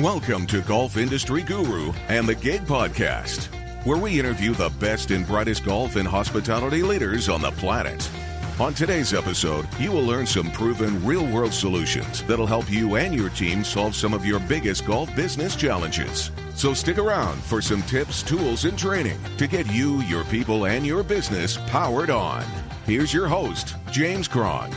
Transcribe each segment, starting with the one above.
Welcome to Golf Industry Guru and the Gig Podcast, where we interview the best and brightest golf and hospitality leaders on the planet. On today's episode, you will learn some proven real-world solutions that'll help you and your team solve some of your biggest golf business challenges. So stick around for some tips, tools, and training to get you, your people, and your business powered on. Here's your host, James Cronk.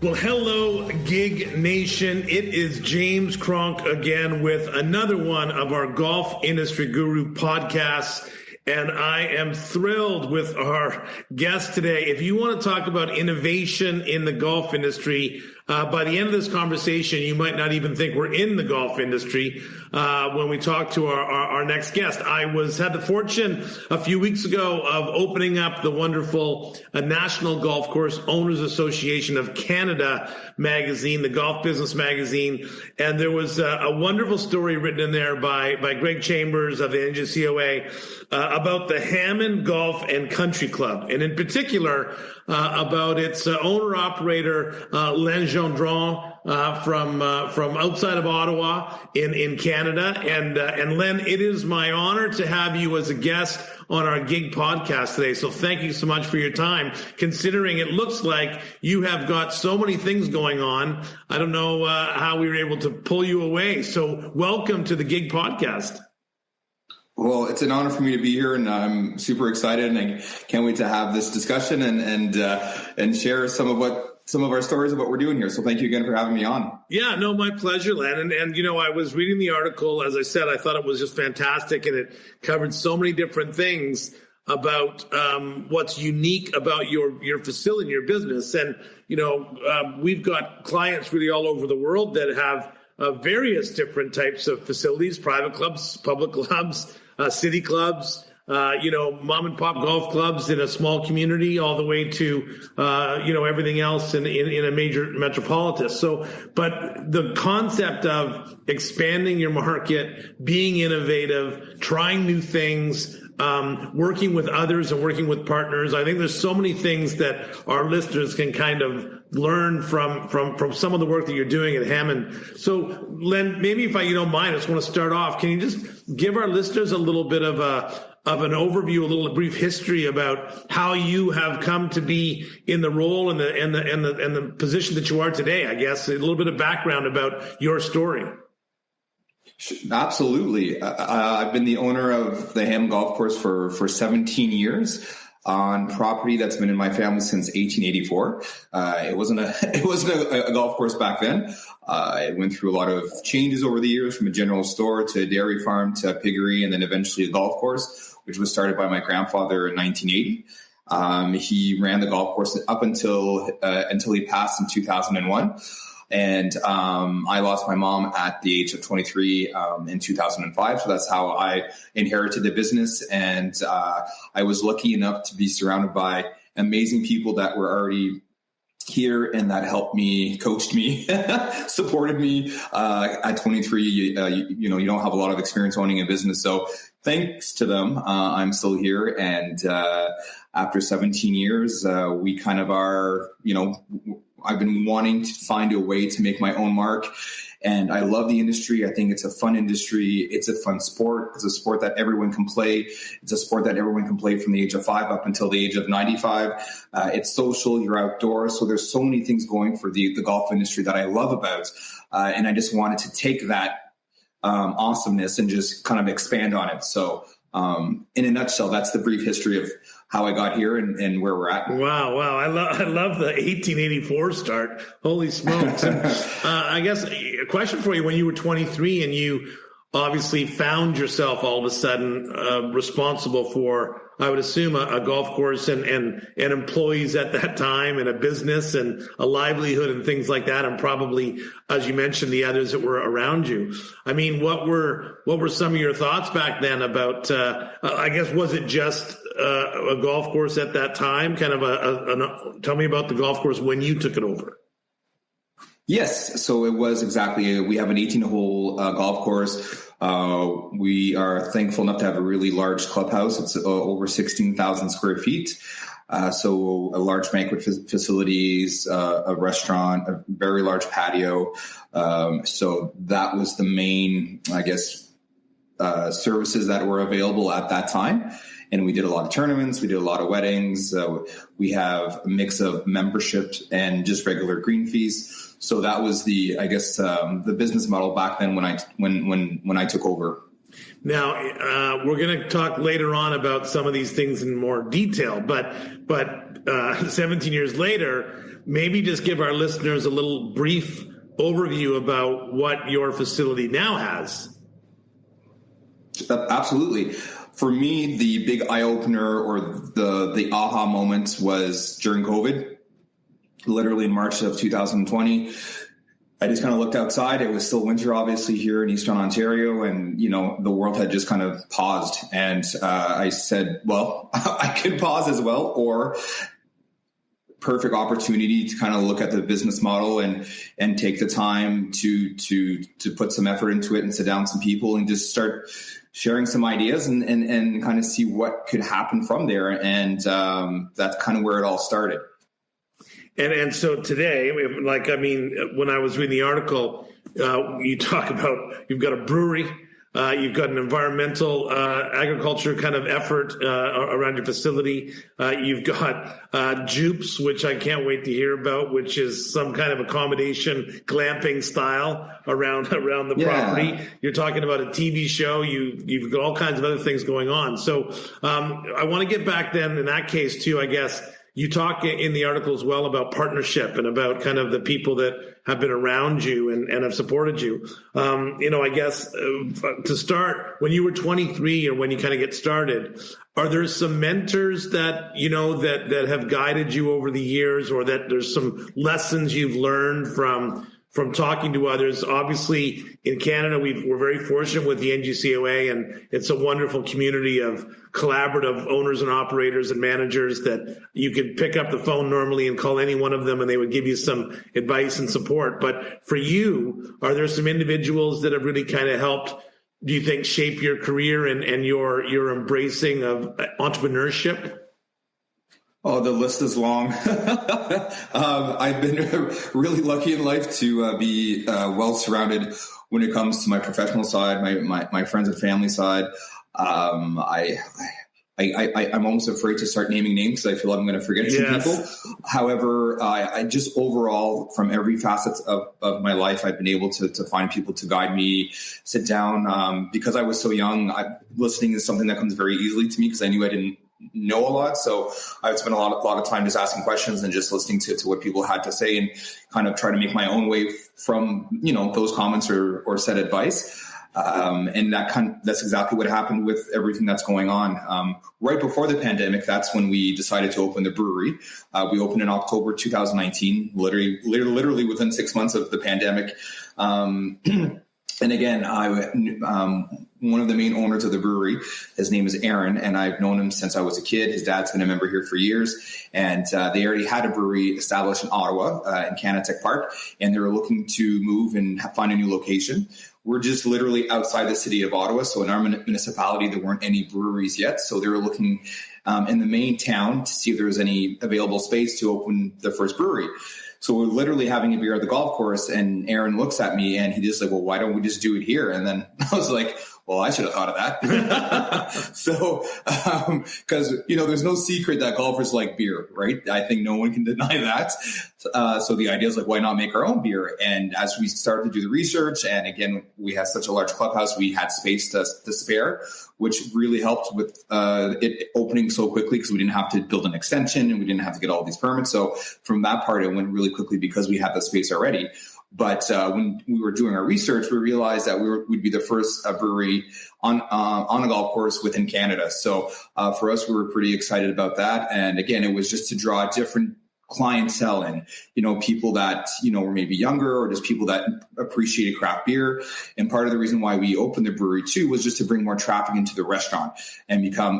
Well, hello, Gig Nation. It is James Cronk again with another one of our Golf Industry Guru podcasts. And I am thrilled with our guest today. If you want to talk about innovation in the golf industry, by the end of this conversation, you might not even think we're in the golf industry when we talk to our next guest. I had the fortune a few weeks ago of opening up the wonderful National Golf Course Owners Association of Canada magazine, the Golf Business magazine, and there was a wonderful story written in there by Greg Chambers of the NGCOA about the Hammond Golf and Country Club, and in particular about its owner-operator, Leonard Gendron, from outside of Ottawa in Canada. And Len, it is my honor to have you as a guest on our Gig podcast today. So thank you so much for your time, considering it looks like you have got so many things going on. I don't know how we were able to pull you away. So welcome to the Gig podcast. Well, it's an honor for me to be here, and I'm super excited, and I can't wait to have this discussion and share some of our stories of what we're doing here. So thank you again for having me on. Yeah, no, my pleasure, Len. And you know, I was reading the article, as I said, I thought it was just fantastic, and it covered so many different things about what's unique about your facility, your business. And, you know, we've got clients really all over the world that have various different types of facilities, private clubs, public clubs, city clubs, mom and pop golf clubs in a small community, all the way to, everything else in a major metropolitan. So, but the concept of expanding your market, being innovative, trying new things, working with others and working with partners. I think there's so many things that our listeners can kind of learn from some of the work that you're doing at Hammond. So, Len, maybe if you don't mind, I just want to start off. Can you just give our listeners a little bit of an overview, a little brief history about how you have come to be in the role and the position that you are today? I guess a little bit of background about your story. Absolutely. I've been the owner of the Hammond Golf Course for 17 years on property that's been in my family since 1884. It wasn't a golf course back then. It went through a lot of changes over the years, from a general store to a dairy farm to a piggery, and then eventually a golf course, which was started by my grandfather in 1980. He ran the golf course up until he passed in 2001. And I lost my mom at the age of 23 in 2005. So that's how I inherited the business. And I was lucky enough to be surrounded by amazing people that were already here and that helped me, coached me, supported me. At 23, you don't have a lot of experience owning a business. So thanks to them, I'm still here. And after 17 years, we kind of are, I've been wanting to find a way to make my own mark, and I love the industry. I think it's a fun industry. It's a fun sport. It's a sport that everyone can play. It's a sport that everyone can play from the age of 5 up until the age of 95. It's social. You're outdoors. So there's so many things going for the golf industry that I love about. And I just wanted to take that awesomeness and just kind of expand on it. So in a nutshell, that's the brief history of how I got here and where we're at. Wow. I love the 1884 start. Holy smokes. And, I guess a question for you: when you were 23 and you obviously found yourself all of a sudden responsible for, I would assume, a golf course and employees at that time, and a business and a livelihood and things like that, and probably, as you mentioned, the others that were around you. I mean, what were some of your thoughts back then about, I guess, was it just a golf course at that time? Kind of tell me about the golf course when you took it over. Yes. So it was exactly, we have an 18-hole golf course. We are thankful enough to have a really large clubhouse. It's over 16,000 square feet. So a large banquet facilities, a restaurant, a very large patio. So that was the main, I guess, services that were available at that time. And we did a lot of tournaments. We did a lot of weddings. We have a mix of membership and just regular green fees. So that was the business model back then when I took over. Now, we're going to talk later on about some of these things in more detail, but 17 years later, maybe just give our listeners a little brief overview about what your facility now has. Absolutely. For me, the big eye-opener or the aha moment was during COVID, literally in March of 2020. I just kind of looked outside. It was still winter, obviously, here in Eastern Ontario, and, the world had just kind of paused. And I said, well, I could pause as well, or perfect opportunity to kind of look at the business model and take the time to put some effort into it and sit down with some people and just start sharing some ideas and kind of see what could happen from there. And that's kind of where it all started. And so today, when I was reading the article, you talk about you've got a brewery, you've got an environmental agriculture kind of effort around your facility. You've got Jupes, which I can't wait to hear about, which is some kind of accommodation glamping style around the property. You're talking about a TV show. You've got all kinds of other things going on. So I want to get back then in that case too, I guess. You talk in the article as well about partnership and about kind of the people that have been around you and have supported you. I guess to start, when you were 23 or when you kind of get started, are there some mentors that, that have guided you over the years, or that there's some lessons you've learned from talking to others? Obviously, in Canada, we're very fortunate with the NGCOA, and it's a wonderful community of collaborative owners and operators and managers that you could pick up the phone normally and call any one of them, and they would give you some advice and support. But for you, are there some individuals that have really kind of helped, do you think, shape your career and your embracing of entrepreneurship? Oh, the list is long. I've been really lucky in life to be well surrounded when it comes to my professional side, my friends and family side. I'm almost afraid to start naming names because I feel like I'm going to forget some people. However, I just overall, from every facet of my life, I've been able to find people to guide me, sit down. Because I was so young, listening is something that comes very easily to me because I knew I didn't know a lot. So I would spend a lot of time just asking questions and just listening to what people had to say and kind of try to make my own way from, those comments or said advice. And that's exactly what happened with everything that's going on. Right before the pandemic, that's when we decided to open the brewery. We opened in October 2019, literally within 6 months of the pandemic. And again, one of the main owners of the brewery, his name is Aaron, and I've known him since I was a kid. His dad's been a member here for years, and they already had a brewery established in Ottawa, in Canatech Park, and they were looking to move and find a new location. We're just literally outside the city of Ottawa, so in our municipality, there weren't any breweries yet, so they were looking in the main town to see if there was any available space to open the first brewery. So we're literally having a beer at the golf course, and Aaron looks at me and he just like, well, why don't we just do it here? And then I was like, well, I should have thought of that. So, because, there's no secret that golfers like beer, right? I think no one can deny that. So the idea is like, why not make our own beer? And as we started to do the research, and again, we had such a large clubhouse, we had space to spare, which really helped with it opening so quickly because we didn't have to build an extension and we didn't have to get all these permits. So from that part, it went really quickly because we had the space already. But when we were doing our research, we realized that we'd be the first brewery on a golf course within Canada. So for us, we were pretty excited about that. And again, it was just to draw different clientele and, people that, were maybe younger or just people that appreciated craft beer. And part of the reason why we opened the brewery too was just to bring more traffic into the restaurant and become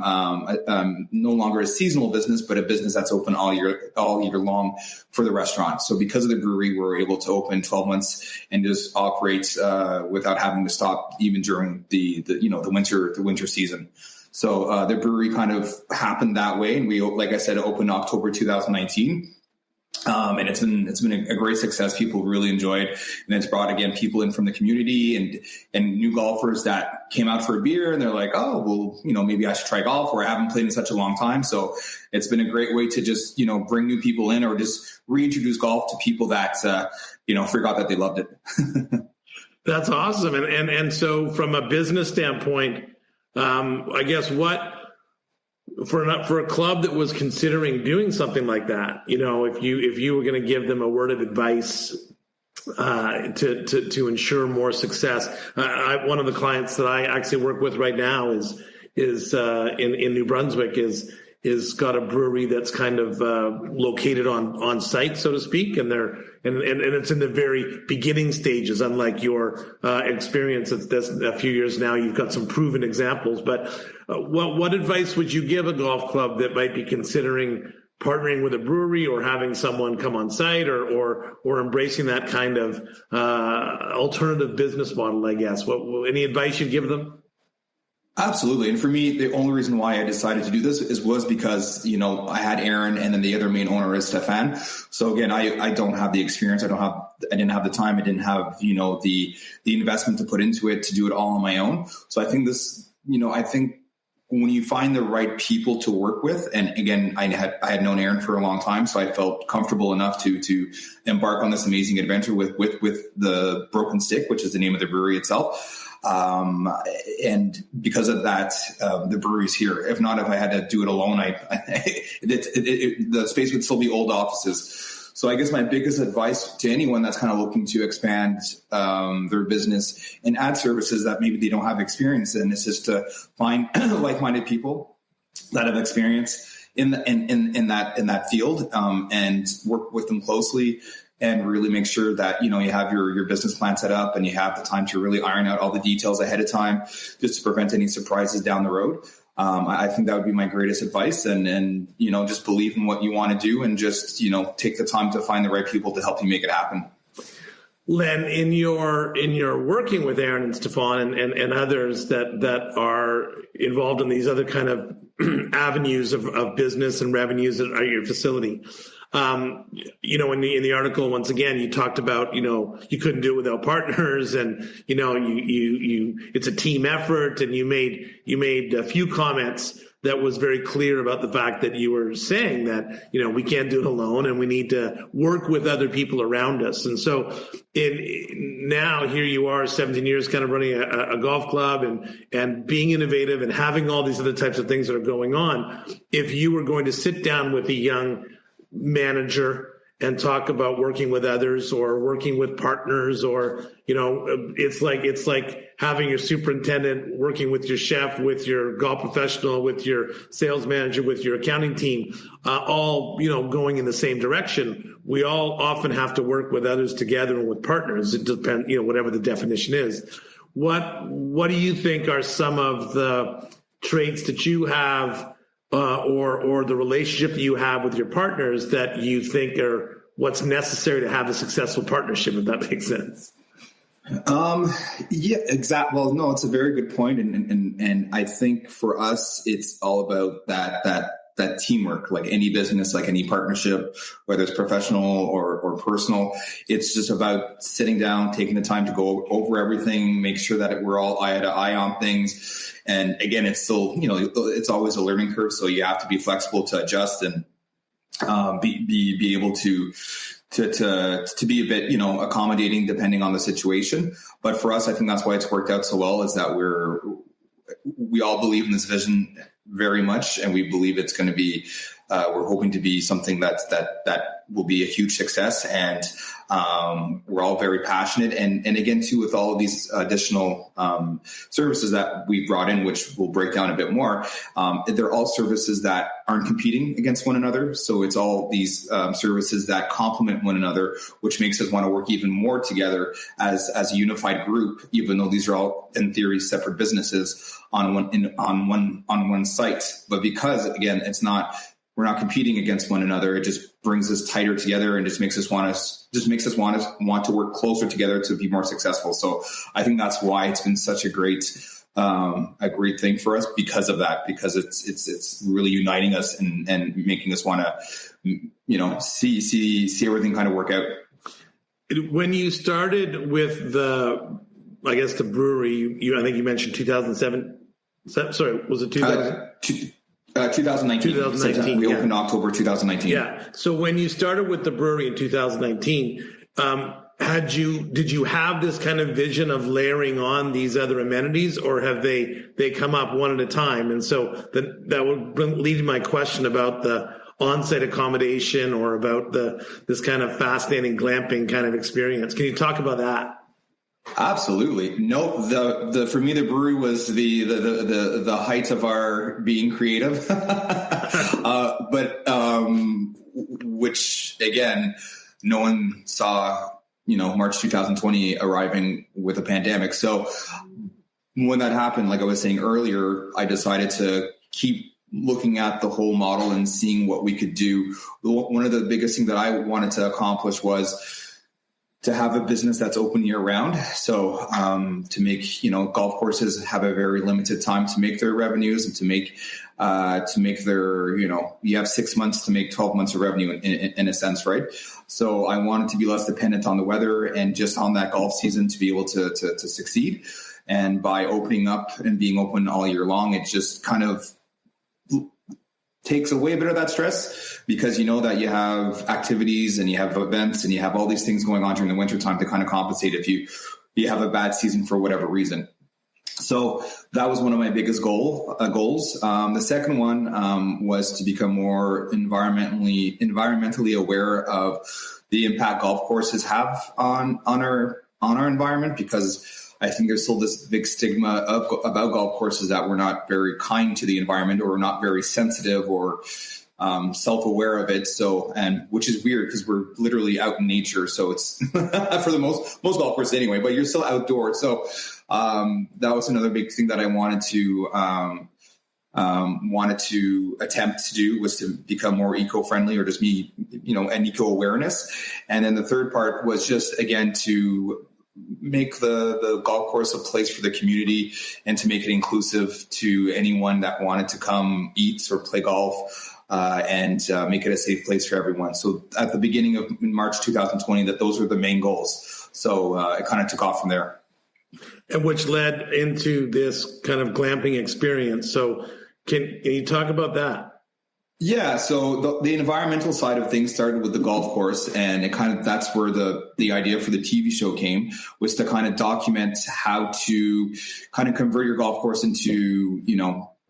no longer a seasonal business, but a business that's open all year long for the restaurant. So because of the brewery, we were able to open 12 months and just operate without having to stop even during the winter season. So the brewery kind of happened that way. And we, like I said, opened October 2019. And it's been a great success. People really enjoyed, and it's brought again people in from the community and new golfers that came out for a beer, and they're like, oh, well, maybe I should try golf, or I haven't played in such a long time. So it's been a great way to just, bring new people in, or just reintroduce golf to people that, forgot that they loved it. That's awesome. And so from a business standpoint, I guess for a club that was considering doing something like that, if you were going to give them a word of advice to ensure more success, one of the clients that I actually work with right now is in New Brunswick is got a brewery that's kind of located on site, so to speak, and it's in the very beginning stages. Unlike your experience, that's a few years now, you've got some proven examples. But what advice would you give a golf club that might be considering partnering with a brewery, or having someone come on site, or embracing that kind of alternative business model, I guess? Any advice you'd give them? Absolutely. And for me, the only reason why I decided to do this was because, I had Aaron, and then the other main owner is Stefan. So again, I don't have the experience. I didn't have the time. I didn't have, the investment to put into it, to do it all on my own. So I think I think when you find the right people to work with, and again, I had known Aaron for a long time, so I felt comfortable enough to embark on this amazing adventure with the Broken Stick, which is the name of the brewery itself. And because of that, the brewery's here. If I had to do it alone, the space would still be old offices. So I guess my biggest advice to anyone that's kind of looking to expand their business and add services that maybe they don't have experience in is just to find like-minded people that have experience in that field, and work with them closely. And really make sure that, you have your business plan set up, and you have the time to really iron out all the details ahead of time, just to prevent any surprises down the road. I think that would be my greatest advice, and just believe in what you want to do, and just, take the time to find the right people to help you make it happen. Len, in your working with Aaron and Stefan and others that are involved in these other kind of avenues of business and revenues at your facility, in the article, once again, you talked about, you couldn't do it without partners, and, it's a team effort, and you made a few comments that was very clear about the fact that you were saying that, we can't do it alone, and we need to work with other people around us. And so now here you are, 17 years kind of running a golf club and being innovative and having all these other types of things that are going on. If you were going to sit down with a young manager and talk about working with others or working with partners, or it's like having your superintendent working with your chef, with your golf professional, with your sales manager, with your accounting team, all going in the same direction. We all often have to work with others together and with partners. It depends, whatever the definition is. What do you think are some of the traits that you have, or the relationship that you have with your partners that you think are what's necessary to have a successful partnership, if that makes sense? Yeah, exactly. Well, no, it's a very good point. And I think for us, it's all about that teamwork, like any business, like any partnership, whether it's professional or personal. It's just about sitting down, taking the time to go over everything, make sure that we're all eye to eye on things. And again, it's still, it's always a learning curve. So you have to be flexible to adjust and be able to be a bit, accommodating depending on the situation. But for us, I think that's why it's worked out so well, is that we all believe in this vision very much, and we believe it's going to be, we're hoping to be something that will be a huge success. And we're all very passionate. And again, too, with all of these additional services that we brought in, which we'll break down a bit more, they're all services that aren't competing against one another. So it's all these services that complement one another, which makes us want to work even more together as a unified group, even though these are all, in theory, separate businesses on one site. But because, again, we're not competing against one another, it just brings us tighter together and just makes us want to work closer together to be more successful. So I think that's why it's been such a great a great thing for us because of that, because it's really uniting us and making us want to, see everything kind of work out. When you started with the brewery, I think you mentioned 2007. Sorry, was it 2000? 2019. 2019. We opened October 2019. Yeah. So when you started with the brewery in 2019, did you have this kind of vision of layering on these other amenities, or have they come up one at a time? And so that would lead to my question about the on-site accommodation, or about this kind of fascinating glamping kind of experience. Can you talk about that? Absolutely. No, for me, the brewery was the height of our being creative, which again, no one saw, March 2020 arriving with a pandemic. So when that happened, like I was saying earlier, I decided to keep looking at the whole model and seeing what we could do. One of the biggest things that I wanted to accomplish was to have a business that's open year round. So to make, golf courses have a very limited time to make their revenues, and to make their, you have 6 months to make 12 months of revenue in a sense, right? So I wanted to be less dependent on the weather and just on that golf season to be able to succeed. And by opening up and being open all year long, it just kind of takes away a bit of that stress, because you know that you have activities and you have events and you have all these things going on during the wintertime to kind of compensate if you have a bad season for whatever reason. So that was one of my biggest goals. The second one was to become more environmentally aware of the impact golf courses have on our environment, because I think there's still this big stigma about golf courses that we're not very kind to the environment, or we're not very sensitive or self-aware of it. So, and which is weird, because we're literally out in nature. So it's for the most golf courses anyway, but you're still outdoors. So that was another big thing that I wanted to attempt to do, was to become more eco-friendly, or just be, an eco-awareness. And then the third part was just, again, to make the golf course a place for the community, and to make it inclusive to anyone that wanted to come eat or play golf, and make it a safe place for everyone. So at the beginning of March 2020, those were the main goals. So it kind of took off from there. And which led into this kind of glamping experience. So can you talk about that? Yeah, so the environmental side of things started with the golf course, and that's where the idea for the TV show came, was to kind of document how to kind of convert your golf course into,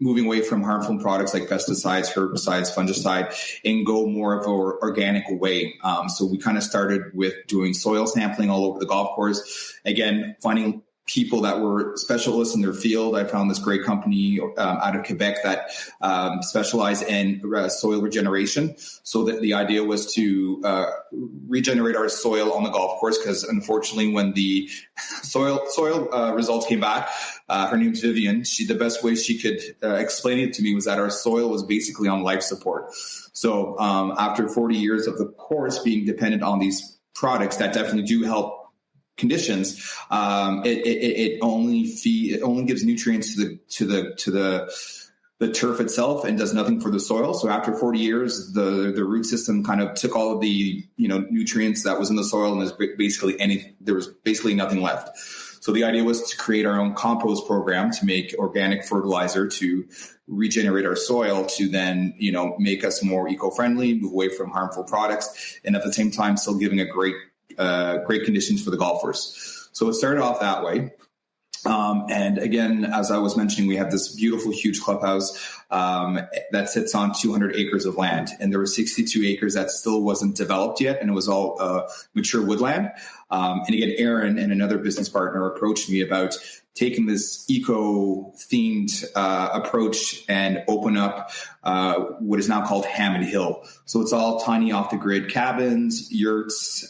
moving away from harmful products like pesticides, herbicides, fungicide, and go more of an organic way. So we kind of started with doing soil sampling all over the golf course. Again, finding people that were specialists in their field. I found this great company out of Quebec that specialized in soil regeneration. So that the idea was to regenerate our soil on the golf course, because unfortunately, when the soil results came back, her name's Vivian. The best way she could explain it to me was that our soil was basically on life support. So after 40 years of the course being dependent on these products that definitely do help conditions, it only gives nutrients to the turf itself and does nothing for the soil. So after 40 years, the root system kind of took all of the nutrients that was in the soil, and there was basically nothing left. So the idea was to create our own compost program to make organic fertilizer to regenerate our soil, to then make us more eco-friendly, move away from harmful products, and at the same time still giving a great conditions for the golfers. So it started off that way. And again, as I was mentioning, we have this beautiful, huge clubhouse that sits on 200 acres of land. And there were 62 acres that still wasn't developed yet, and it was all mature woodland. And again, Aaron and another business partner approached me about taking this eco-themed approach and open up what is now called Hammond Hill. So it's all tiny off-the-grid cabins, yurts,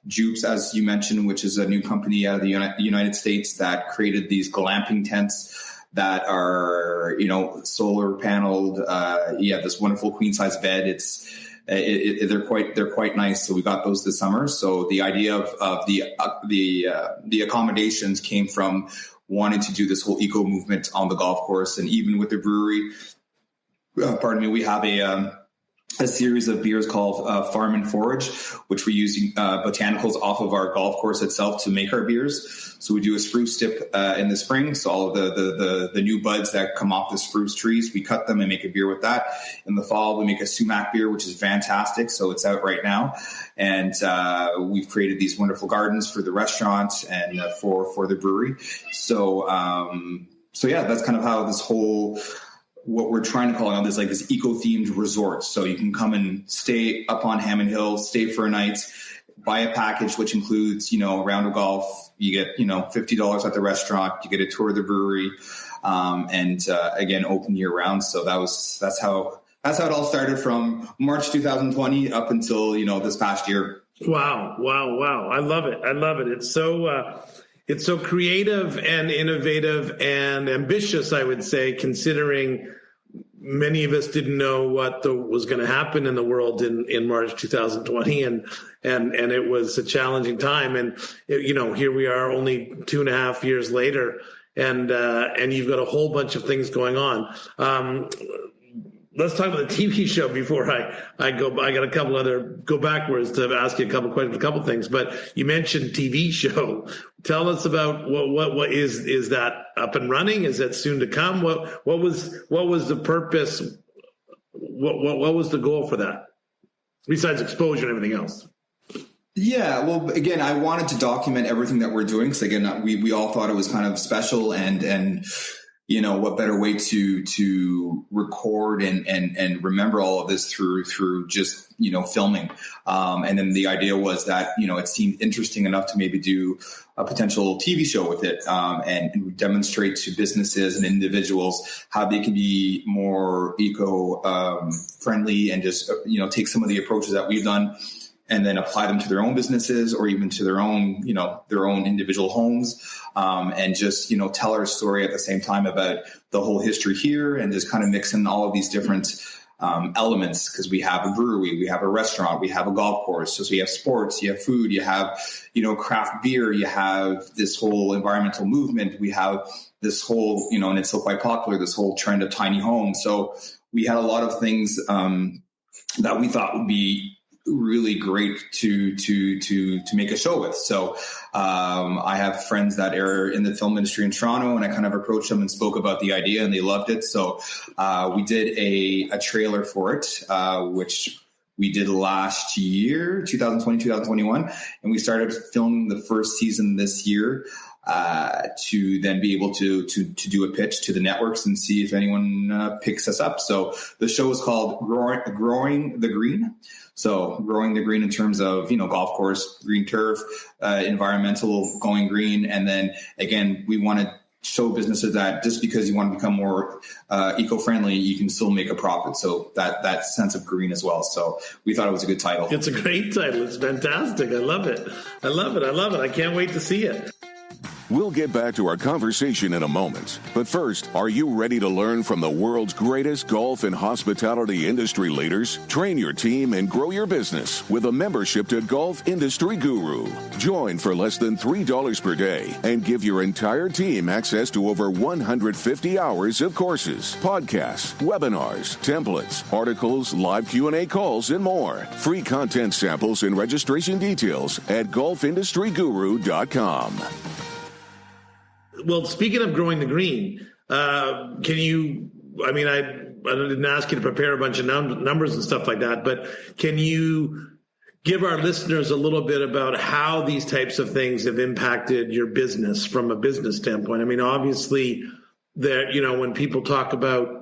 Jupes, as you mentioned, which is a new company out of the United States that created these glamping tents that are, solar paneled. This wonderful queen-size bed. They're quite nice. So we got those this summer. So the idea of the accommodations came from wanting to do this whole eco movement on the golf course. And even with the brewery, we have a series of beers called Farm and Forage, which we use botanicals off of our golf course itself to make our beers. So we do a spruce dip in the spring. So all of the new buds that come off the spruce trees, we cut them and make a beer with that. In the fall, we make a sumac beer, which is fantastic. So it's out right now. And we've created these wonderful gardens for the restaurant and for the brewery. So yeah, that's kind of how this whole... what we're trying to call it, this eco-themed resort. So you can come and stay up on Hammond Hill, stay for a night, buy a package, which includes, a round of golf. You get, $50 at the restaurant. You get a tour of the brewery, and again, open year round. So that's how it all started from March 2020 up until, this past year. Wow. I love it. It's so creative and innovative and ambitious, I would say, considering many of us didn't know what was going to happen in the world in March 2020, and it was a challenging time. And here we are, only 2.5 years later, and you've got a whole bunch of things going on. Let's talk about the TV show before I go. I got go backwards to ask you a couple questions, a couple things. But you mentioned TV show. Tell us about what is that up and running? Is that soon to come? What was the purpose? What was the goal for that? Besides exposure and everything else. Yeah, well, again, I wanted to document everything that we're doing. Because again, we all thought it was kind of special and. What better way to record and remember all of this through just, filming. And then the idea was that, it seemed interesting enough to maybe do a potential TV show with it, and demonstrate to businesses and individuals how they can be more friendly and just, take some of the approaches that we've done and then apply them to their own businesses or even to their own, their own individual homes, and just, tell our story at the same time about the whole history here and just kind of mix in all of these different elements, because we have a brewery, we have a restaurant, we have a golf course. So you have sports, you have food, you have, craft beer, you have this whole environmental movement. We have this whole, and it's still quite popular, this whole trend of tiny homes. So we had a lot of things that we thought would be really great to make a show with. So I have friends that are in the film industry in Toronto, and I kind of approached them and spoke about the idea, and they loved it. So we did a trailer for it, which we did last year, 2020, 2021, and we started filming the first season this year to then be able to do a pitch to the networks and see if anyone picks us up. So the show is called Growing the Green. So growing the green in terms of, golf course, green turf, environmental, going green. And then again, we want to show businesses that just because you want to become more eco-friendly, you can still make a profit. So that sense of green as well. So we thought it was a good title. It's a great title. It's fantastic. I love it. I can't wait to see it. We'll get back to our conversation in a moment. But first, are you ready to learn from the world's greatest golf and hospitality industry leaders? Train your team and grow your business with a membership to Golf Industry Guru. Join for less than $3 per day and give your entire team access to over 150 hours of courses, podcasts, webinars, templates, articles, live Q&A calls, and more. Free content samples and registration details at golfindustryguru.com. Well, speaking of growing the green, can you, I didn't ask you to prepare a bunch of numbers and stuff like that, but can you give our listeners a little bit about how these types of things have impacted your business from a business standpoint? Obviously, when people talk about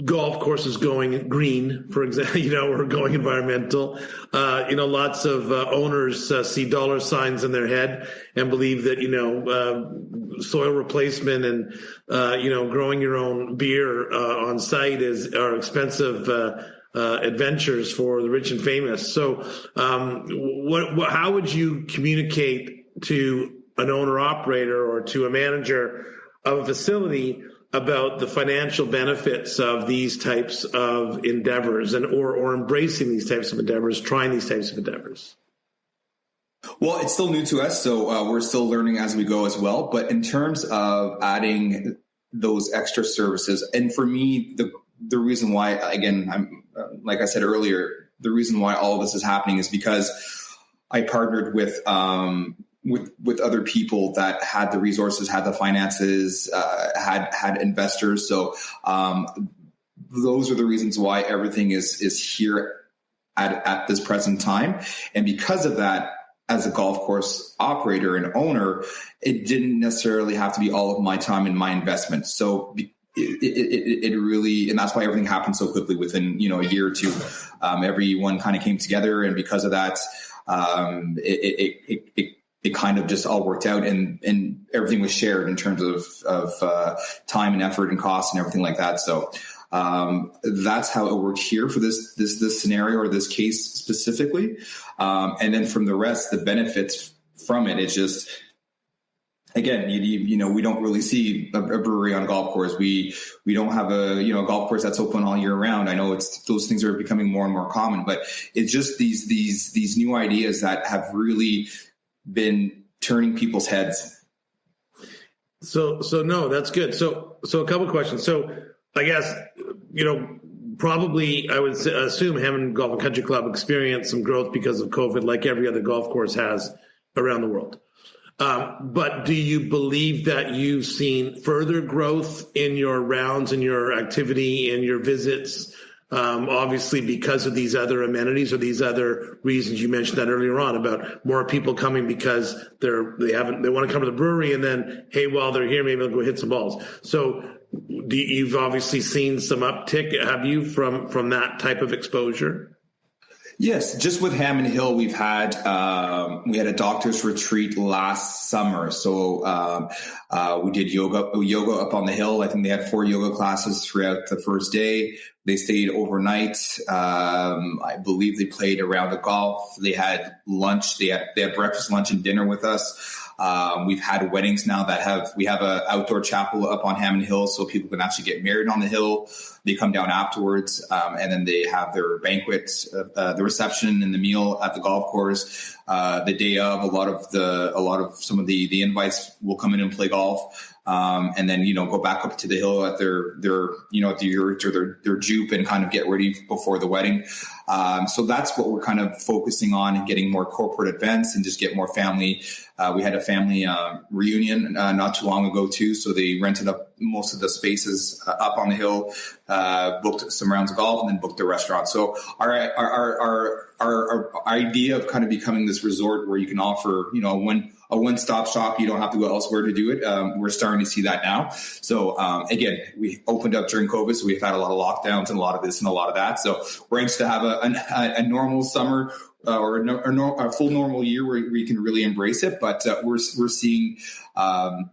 golf courses going green, for example, or going environmental, lots of owners see dollar signs in their head and believe that, soil replacement and, growing your own beer on site are expensive adventures for the rich and famous. So how would you communicate to an owner operator or to a manager of a facility about the financial benefits of these types of endeavors or embracing these types of endeavors, trying these types of endeavors? Well, it's still new to us, so we're still learning as we go as well. But in terms of adding those extra services, and for me, the reason why, again, I'm like I said earlier, the reason why all of this is happening is because I partnered with other people that had the resources, had the finances, had investors. So those are the reasons why everything is here at this present time. And because of that, as a golf course operator and owner, it didn't necessarily have to be all of my time and my investment. So it really, and that's why everything happened so quickly within, a year or two. Everyone kind of came together, and because of that, it kind of just all worked out, and everything was shared in terms of time and effort and cost and everything like that. So that's how it worked here for this scenario or this case specifically. And then from the rest, the benefits from it, it's just, again, we don't really see a brewery on a golf course. We don't have a golf course that's open all year round. I know those things are becoming more and more common, but it's just these new ideas that have really been turning people's heads. So no, that's good. So a couple of questions. So I guess, probably I would assume Hammond Golf and Country Club experienced some growth because of COVID, like every other golf course has around the world. But do you believe that you've seen further growth in your rounds and your activity and your visits, obviously because of these other amenities or these other reasons? You mentioned that earlier on about more people coming because they want to come to the brewery, and then, hey, while they're here, maybe they'll go hit some balls. So you've obviously seen some uptick, have you, from that type of exposure? Yes, just with Hammond Hill, we had a doctor's retreat last summer. So we did yoga up on the hill. I think they had 4 yoga classes throughout the first day. They stayed overnight. I believe they played a round of golf. They had lunch. They had breakfast, lunch, and dinner with us. We've had weddings now we have an outdoor chapel up on Hammond Hill, so people can actually get married on the hill. They come down afterwards, and then they have their banquet, the reception and the meal at the golf course. The day of, a lot of some of the invites will come in and play golf. And then, go back up to the hill at their at the yurt or their Jupe and kind of get ready before the wedding. So that's what we're kind of focusing on, and getting more corporate events and just get more family. We had a family reunion not too long ago too. So they rented up most of the spaces up on the hill, booked some rounds of golf, and then booked the restaurant. So our idea of kind of becoming this resort where you can offer, a one-stop shop, you don't have to go elsewhere to do it. We're starting to see that now. So again, we opened up during COVID, so we've had a lot of lockdowns and a lot of this and a lot of that. So we're anxious to have a normal summer or a full normal year where we can really embrace it. But we're seeing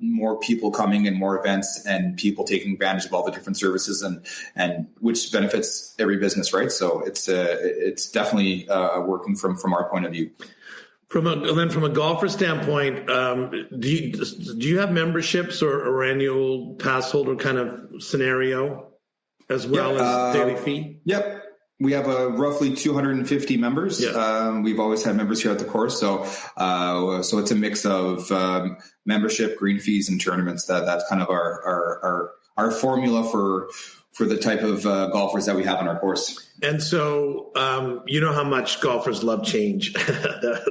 more people coming and more events and people taking advantage of all the different services and which benefits every business, right? So it's definitely working from our point of view. From a golfer standpoint, do you have memberships or annual pass holder kind of scenario as well as daily fee? Yep. We have roughly 250 members. Yeah. We've always had members here at the course. So it's a mix of membership, green fees, and tournaments. That's kind of our formula for the type of golfers that we have on our course. And so, you know how much golfers love change,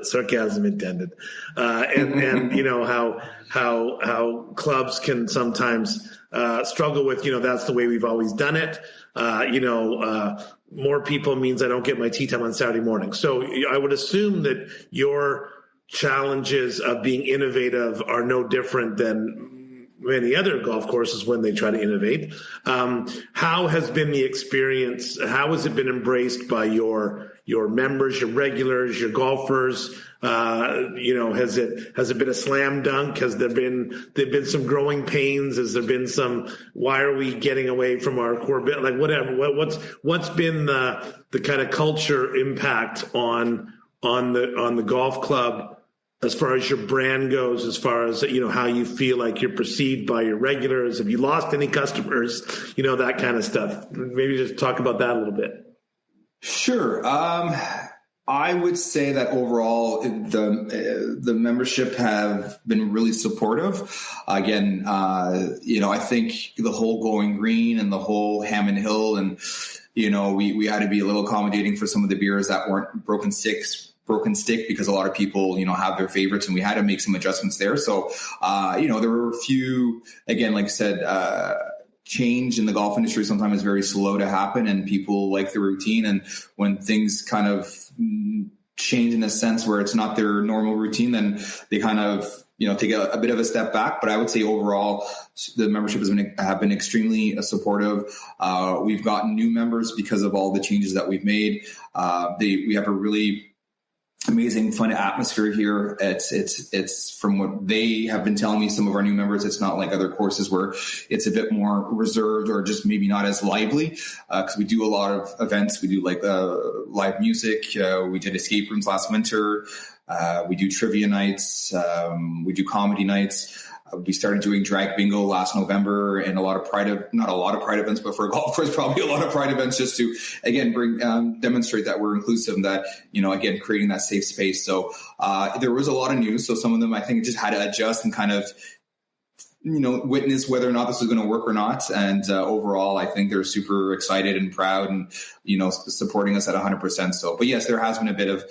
sarcasm intended. And you know how clubs can sometimes struggle with, that's the way we've always done it. More people means I don't get my tee time on Saturday morning. So I would assume that your challenges of being innovative are no different than many other golf courses when they try to innovate. How has been the experience? How has it been embraced by your members, your regulars, your golfers? Has it been a slam dunk? Has there been some growing pains? Has there been some, why are we getting away from our core bit? Like whatever, what's been the kind of culture impact on the golf club as far as your brand goes, as far as, how you feel like you're perceived by your regulars? Have you lost any customers? That kind of stuff. Maybe just talk about that a little bit. Sure. I would say that overall the membership have been really supportive. Again, I think the whole going green and the whole Hammond Hill, and we had to be a little accommodating for some of the beers that weren't broken stick, because a lot of people have their favorites, and we had to make some adjustments there. So there were a few, again, like I said, change in the golf industry sometimes is very slow to happen, and people like the routine. And when things kind of change in a sense where it's not their normal routine, then they kind of, take a bit of a step back. But I would say overall, the membership have been extremely supportive. We've gotten new members because of all the changes that we've made. We have a really amazing, fun atmosphere here. It's from what they have been telling me, some of our new members, it's not like other courses where it's a bit more reserved or just maybe not as lively, because we do a lot of events. We do like live music. We did escape rooms last winter. We do trivia nights. We do comedy nights. We started doing drag bingo last November, and not a lot of pride events, but for a golf course, probably a lot of pride events, just to, again, demonstrate that we're inclusive and that, again, creating that safe space. So there was a lot of news. So some of them, I think, just had to adjust and kind of, witness whether or not this was going to work or not. And overall, I think they're super excited and proud and, supporting us at 100%. So, but yes, there has been a bit of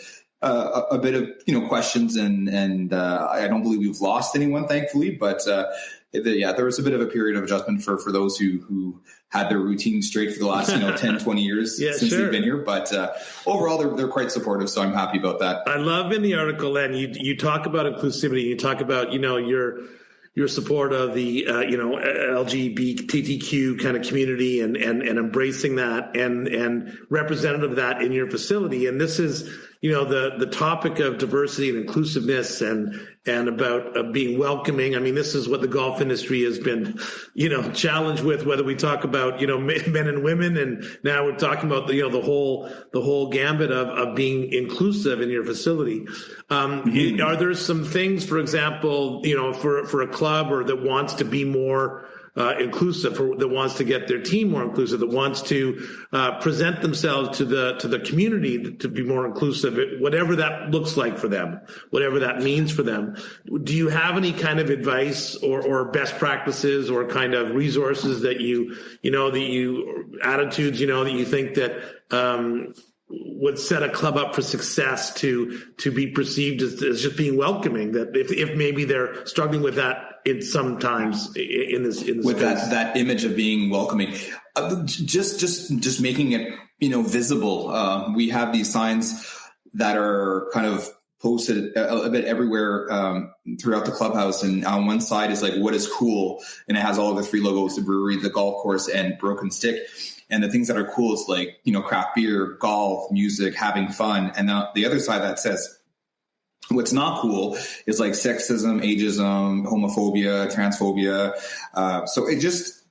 questions, and I don't believe we've lost anyone, thankfully, but there was a bit of a period of adjustment for those who had their routine straight for the last 10, 20 years since they've been here. But overall, they're quite supportive, so I'm happy about that. I love in the article, Len, you talk about inclusivity, you talk about your support of the LGBTQ kind of community and embracing that and representative of that in your facility. And this is the topic of diversity and inclusiveness and about being welcoming. I mean, this is what the golf industry has been challenged with, whether we talk about men and women, and now we're talking about the whole gambit of being inclusive in your facility. Are there some things, for example, for a club or that wants to be more inclusive, that wants to get their team more inclusive, that wants to present themselves to the community to be more inclusive, whatever that looks like for them, whatever that means for them? Do you have any kind of advice or best practices or kind of resources that attitudes that you think that would set a club up for success to be perceived as just being welcoming, that if maybe they're struggling with that sometimes in this with space? that image of being welcoming, just making it visible. We have these signs that are kind of posted a bit everywhere throughout the clubhouse, and on one side is like what is cool, and it has all of the three logos: the brewery, the golf course, and Broken Stick. And the things that are cool is like craft beer, golf, music, having fun. And the other side that says what's not cool is like sexism, ageism, homophobia, transphobia. So it just,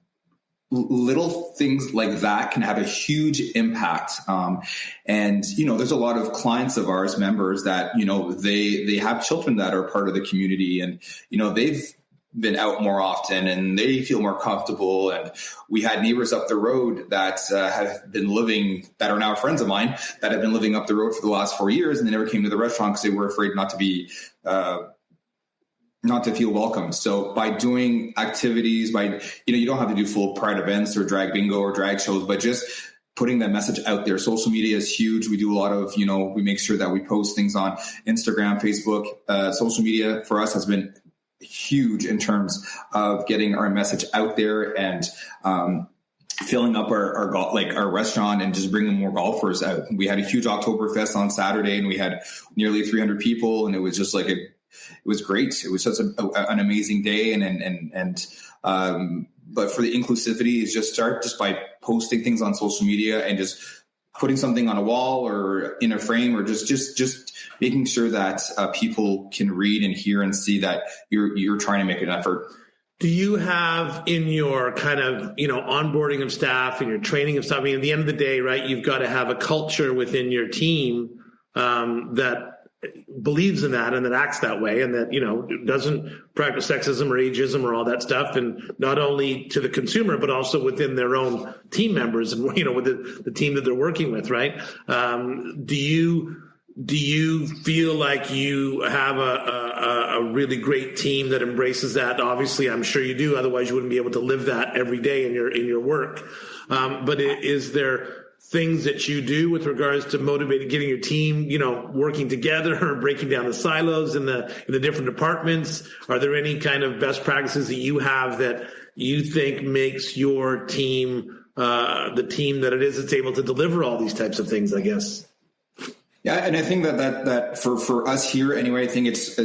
little things like that can have a huge impact. And there's a lot of clients of ours, members, that, they have children that are part of the community, and, they've been out more often and they feel more comfortable. And we had neighbors up the road that that are now friends of mine, that have been living up the road for the last 4 years, and they never came to the restaurant because they were afraid not to feel welcome. So by doing activities, you don't have to do full pride events or drag bingo or drag shows, but just putting that message out there. Social media is huge. We do a lot of, we make sure that we post things on Instagram, Facebook. Social media for us has been huge in terms of getting our message out there and filling up our restaurant and just bringing more golfers out. We had a huge Oktoberfest on Saturday, and we had nearly 300 people, and it was just like it was great. It was such an amazing day, but for the inclusivity is just start just by posting things on social media and just putting something on a wall or in a frame, or just making sure that people can read and hear and see that you're trying to make an effort. Do you have in your kind of, onboarding of staff and your training of staff, I mean, at the end of the day, right, you've got to have a culture within your team that believes in that and that acts that way, and that, doesn't practice sexism or ageism or all that stuff, and not only to the consumer, but also within their own team members and, with the team that they're working with, right? Do you do you feel like you have a really great team that embraces that? Obviously, I'm sure you do. Otherwise, you wouldn't be able to live that every day in your work. But is there things that you do with regards to motivating, getting your team, working together or breaking down the silos in the different departments? Are there any kind of best practices that you have that you think makes your team the team that it is that's able to deliver all these types of things, I guess? Yeah, and I think that for us here anyway, I think it's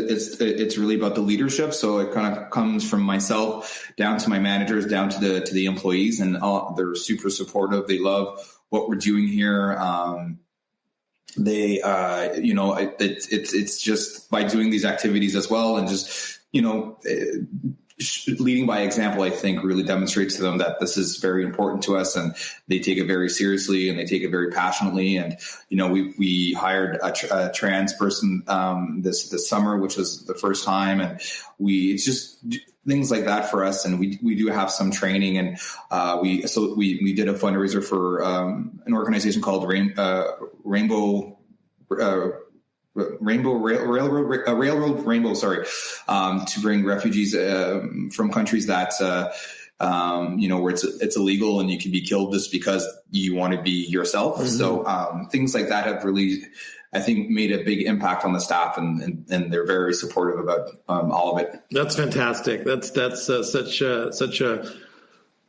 really about the leadership. So it kind of comes from myself down to my managers, down to the employees, and they're super supportive. They love what we're doing here. It's just by doing these activities as well, and just leading by example, I think really demonstrates to them that this is very important to us, and they take it very seriously and they take it very passionately. And, we hired a trans person this summer, which was the first time. And it's just things like that for us. And we do have some training, and we did a fundraiser for an organization called Railroad Rainbow, to bring refugees from countries that where it's illegal and you can be killed just because you want to be yourself. Mm-hmm. So things like that have really, I think, made a big impact on the staff, and they're very supportive about all of it. That's fantastic. That's such a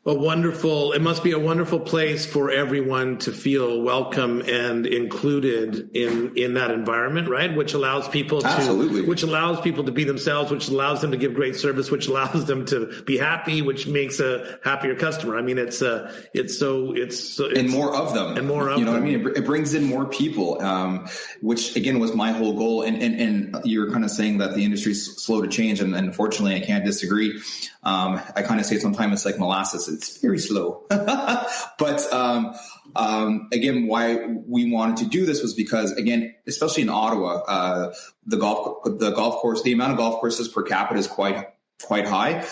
wonderful, it must be a wonderful place for everyone to feel welcome and included in that environment, right? Which allows people to be themselves, which allows them to give great service, which allows them to be happy, which makes a happier customer. I mean, it's and more of them, and more of them. What I mean? It brings in more people, which again was my whole goal. And you're kind of saying that the industry's slow to change, and unfortunately, I can't disagree. I kind of say sometimes it's like molasses. It's very slow. But again, why we wanted to do this was because, again, especially in Ottawa, the golf course, the amount of golf courses per capita is quite high.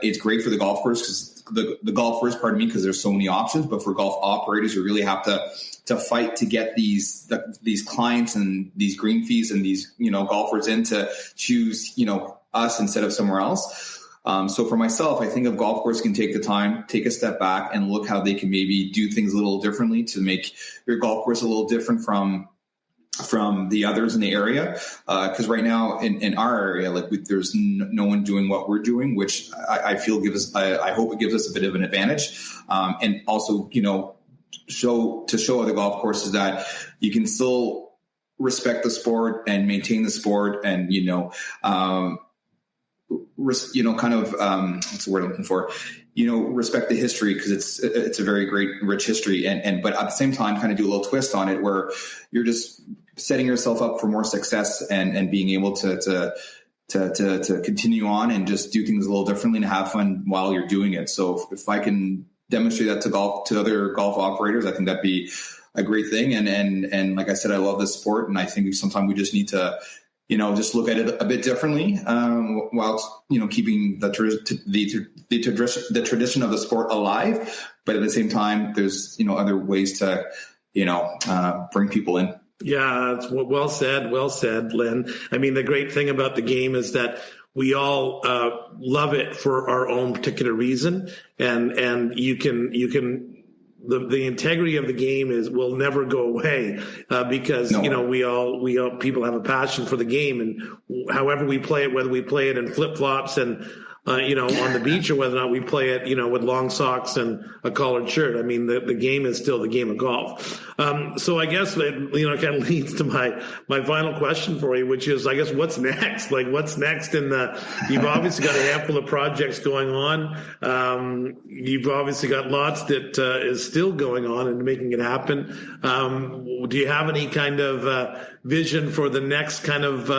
It's great for the golf course the golfers, because there's so many options. But for golf operators, you really have to fight to get these clients and these green fees and these golfers in to choose us instead of somewhere else. So for myself, I think if golf course can take the time, take a step back and look how they can maybe do things a little differently to make your golf course a little different from the others in the area. Cause right now in our area, there's no one doing what we're doing, which I feel I hope it gives us a bit of an advantage. And also, show other golf courses that you can still respect the sport and maintain the sport and, what's the word I'm looking for? Respect the history, because it's a very great, rich history, but at the same time, kind of do a little twist on it where you're just setting yourself up for more success and being able to continue on and just do things a little differently and have fun while you're doing it. So if I can demonstrate that to other golf operators, I think that'd be a great thing. And like I said, I love this sport, and I think sometimes we just need to just look at it a bit differently, while keeping the tradition of the sport alive. But at the same time, there's other ways to bring people in. Yeah, it's well said, Len. I mean, the great thing about the game is that we all love it for our own particular reason, and you can. The integrity of the game will never go away, because we all people have a passion for the game, and however we play it, whether we play it in flip flops and on the beach, or whether or not we play it with long socks and a collared shirt. I mean, the game is still the game of golf. So I guess it kind of leads to my final question for you, which is, I guess, what's next? What's next you've obviously got a handful of projects going on. You've obviously got lots that is still going on and making it happen. Do you have any kind of vision for the next kind of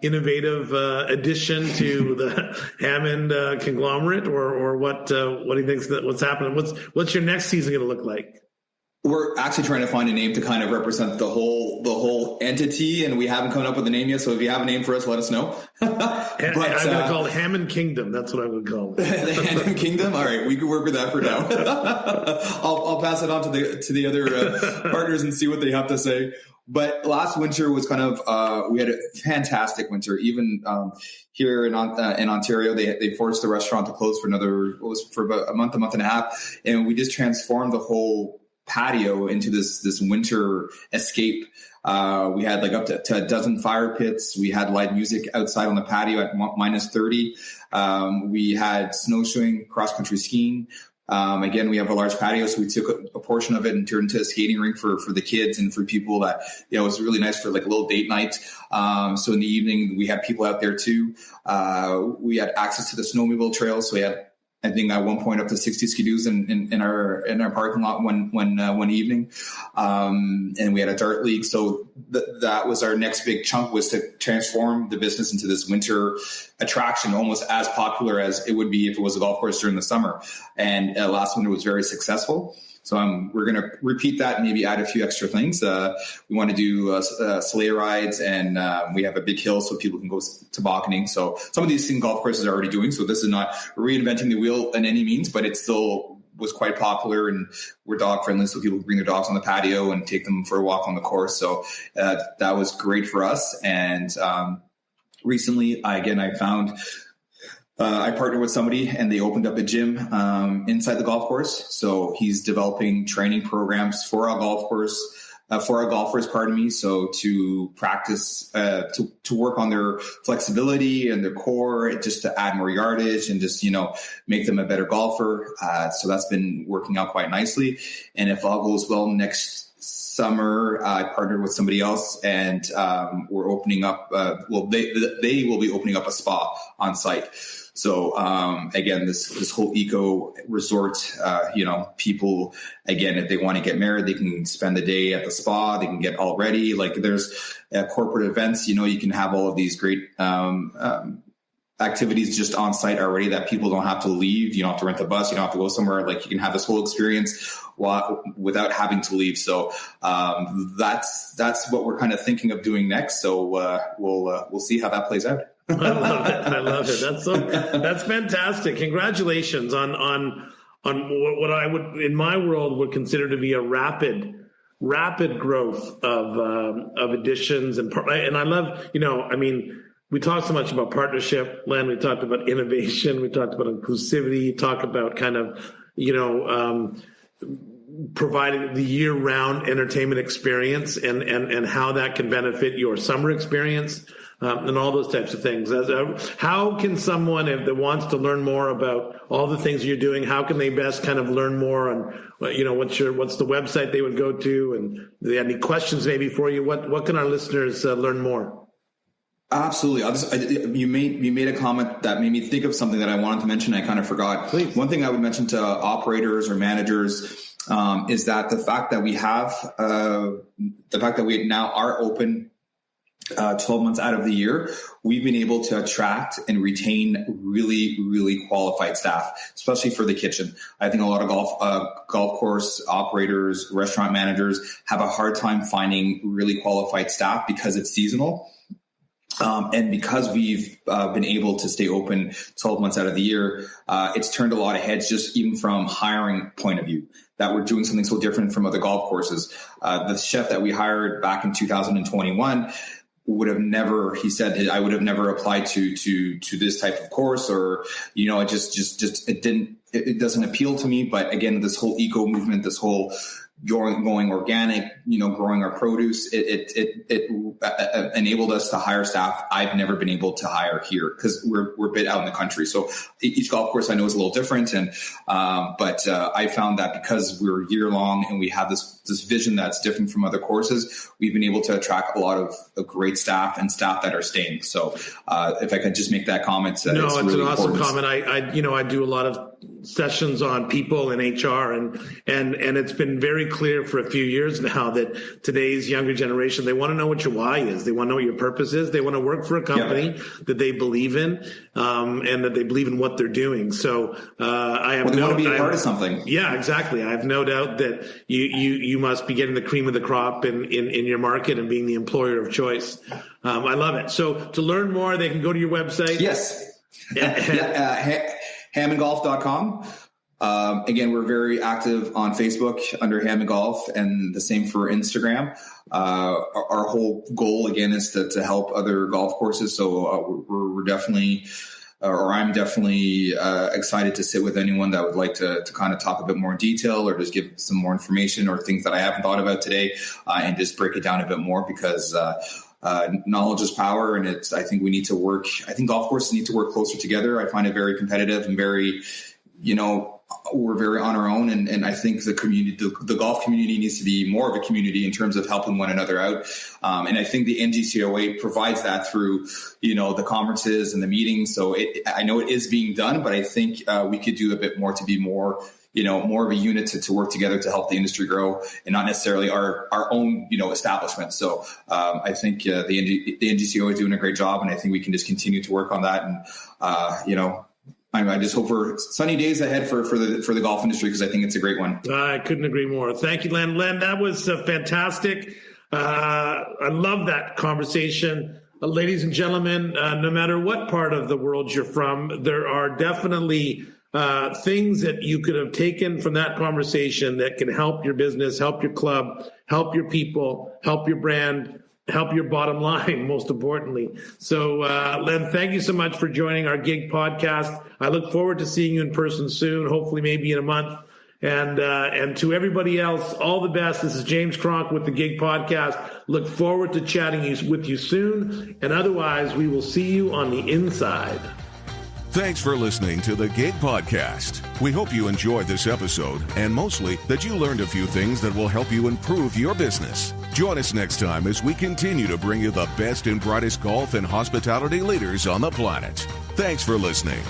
innovative addition to the Hammond conglomerate, or what do you think what's happening? What's your next season going to look like? We're actually trying to find a name to kind of represent the whole entity, and we haven't come up with a name yet. So if you have a name for us, let us know. I'm going to call it Hammond Kingdom. That's what I would call it. The Hammond Kingdom. All right, we can work with that for now. I'll pass it on to the other partners and see what they have to say. But last winter was kind of, we had a fantastic winter. Even here in Ontario, they forced the restaurant to close for about a month and a half. And we just transformed the whole patio into this winter escape. We had like up to a dozen fire pits. We had live music outside on the patio at minus 30. We had snowshoeing, cross-country skiing. Again, we have a large patio, so we took a portion of it and turned into a skating rink for the kids and for people that, it was really nice for like a little date night. So in the evening, we had people out there too. We had access to the snowmobile trails. So we had, I think at one point up to 60 skidoos in our parking lot one evening. And we had a dart league. So that was our next big chunk, was to transform the business into this winter attraction, almost as popular as it would be if it was a golf course during the summer. And last winter was very successful. So we're going to repeat that and maybe add a few extra things. We want to do sleigh rides, and we have a big hill so people can go tobogganing. So some of these things golf courses are already doing. So this is not reinventing the wheel in any means, but it still was quite popular, and we're dog friendly. So people can bring their dogs on the patio and take them for a walk on the course. So that was great for us. And recently, I found... I partnered with somebody and they opened up a gym inside the golf course. So he's developing training programs for our golf course, for our golfers, So to practice, to work on their flexibility and their core, just to add more yardage and just, make them a better golfer. So that's been working out quite nicely. And if all goes well, next summer, I partnered with somebody else, and we're opening up, they will be opening up a spa on site. So, again, this whole eco resort, people, again, if they want to get married, they can spend the day at the spa, they can get all ready. Like there's corporate events, you can have all of these great, activities just on site already that people don't have to leave. You don't have to rent a bus. You don't have to go somewhere. Like you can have this whole experience without having to leave. So, that's what we're kind of thinking of doing next. So, we'll see how that plays out. I love it. That's fantastic. Congratulations on what I would, in my world, would consider to be a rapid growth of additions. And I love, we talk so much about partnership, Len. We talked about innovation. We talked about inclusivity. Talk about kind of, providing the year-round entertainment experience and how that can benefit your summer experience. And all those types of things. How can someone, if that wants to learn more about all the things you're doing, how can they best kind of learn more on, what's the website they would go to, and do they have any questions maybe for you? What can our listeners learn more? Absolutely. You made a comment that made me think of something that I wanted to mention. I kind of forgot. Please. One thing I would mention to operators or managers is that the fact that we now are open 12 months out of the year, we've been able to attract and retain really, really qualified staff, especially for the kitchen. I think a lot of golf course operators, restaurant managers have a hard time finding really qualified staff because it's seasonal. And because we've been able to stay open 12 months out of the year, it's turned a lot of heads just even from hiring point of view, that we're doing something so different from other golf courses. The chef that we hired back in 2021 would have never, he said, I would have never applied to this type of course, or, it doesn't appeal to me. But again, this whole eco movement, this whole going organic, growing our produce, it enabled us to hire staff I've never been able to hire here because we're a bit out in the country. So each golf course I know is a little different. And, but I found that because we're year long and we have this vision that's different from other courses, we've been able to attract a lot of great staff and staff that are staying. So, if I could just make that comment. No, it's really an awesome comment. I do a lot of sessions on people and HR, and it's been very clear for a few years now that today's younger generation, they want to know what your why is. They want to know what your purpose is. They want to work for a company that they believe in, and that they believe in what they're doing. So, I have want to be a part of something. Yeah, exactly. I have no doubt that you must be getting the cream of the crop in your market and being the employer of choice. I love it. So to learn more, they can go to your website. Yes. Hammondgolf.com. Again, we're very active on Facebook under Ham and Golf, and the same for Instagram. Our whole goal, again, is to help other golf courses. So we're definitely, or I'm definitely excited to sit with anyone that would like to kind of talk a bit more in detail, or just give some more information or things that I haven't thought about today, and just break it down a bit more, because knowledge is power, and I think we need to work. I think golf courses need to work closer together. I find it very competitive and very, we're very on our own, and I think the community, the golf community, needs to be more of a community in terms of helping one another out. And I think the NGCOA provides that through, the conferences and the meetings. So I know it is being done, but I think we could do a bit more to be more, more of a unit to work together to help the industry grow, and not necessarily our own, establishment. So I think the NGCOA is doing a great job, and I think we can just continue to work on that. And, I just hope for sunny days ahead for the golf industry, because I think it's a great one. I couldn't agree more. Thank you, Len. Len, that was fantastic. I love that conversation. Ladies and gentlemen, no matter what part of the world you're from, there are definitely things that you could have taken from that conversation that can help your business, help your club, help your people, help your brand, help your bottom line, most importantly. So, Len, thank you so much for joining our Gig podcast. I look forward to seeing you in person soon, hopefully maybe in a month. And to everybody else, all the best. This is James Cronk with the Gig podcast. Look forward to chatting with you soon. And otherwise, we will see you on the inside. Thanks for listening to the Gig Podcast. We hope you enjoyed this episode, and mostly that you learned a few things that will help you improve your business. Join us next time as we continue to bring you the best and brightest golf and hospitality leaders on the planet. Thanks for listening.